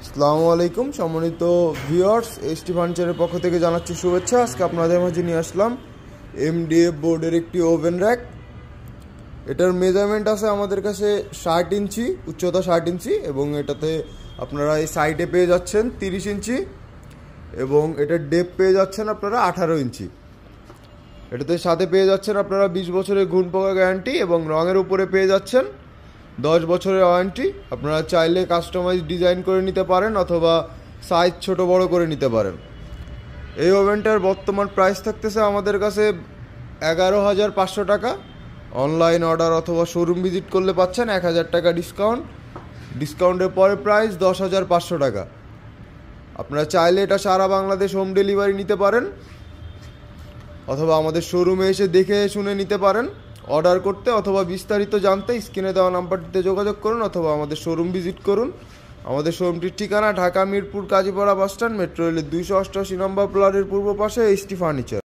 আসসালামু আলাইকুম সম্মানিত ভিউয়ার্স, এসটি ফার্নিচারের পক্ষ থেকে জানাচ্ছি শুভেচ্ছা। আজকে আপনাদের মাঝে নিয়ে আসলাম এমডিএফ বোর্ডের একটি ওভেন র্যাক। এটার মেজারমেন্ট আছে আমাদের কাছে 60 ইঞ্চি, উচ্চতা 60 ইঞ্চি, এবং এটাতে আপনারা এই সাইডে পেয়ে যাচ্ছেন 30 ইঞ্চি এবং এটার ডেপ পেয়ে যাচ্ছেন আপনারা 18 ইঞ্চি। এটাতে সাথে পেয়ে যাচ্ছেন আপনারা 20 বছরের ঘুণ পোকা গ্যারান্টি এবং রঙের উপরে পেয়ে যাচ্ছেন 10 বছরের ওয়ারেন্টি। আপনারা চাইলে কাস্টমাইজ ডিজাইন করে নিতে পারেন অথবা সাইজ ছোট বড় করে নিতে পারেন। এই ওভেনটার বর্তমান প্রাইস থাকতেছে আমাদের কাছে 11,500 টাকা। অনলাইন অর্ডার অথবা শোরুম ভিজিট করলে পাচ্ছেন 1,000 টাকা ডিসকাউন্টের পরে প্রাইস 10,500 টাকা। আপনারা চাইলে এটা সারা বাংলাদেশ হোম ডেলিভারি নিতে পারেন অথবা আমাদের শোরুমে এসে দেখে শুনে নিতে পারেন। অর্ডার করতে অথবা বিস্তারিত জানতে স্ক্রিনে দেওয়া নাম্বারটিতে যোগাযোগ করুন অথবা আমাদের শোরুম ভিজিট করুন। আমাদের শোরুমটির ঠিকানা ঢাকা মিরপুর কাজীপাড়া বাসস্ট্যান্ড, মেট্রো রেলের 288 নম্বর প্লটের পূর্ব পাশে এসটি ফার্নিচার।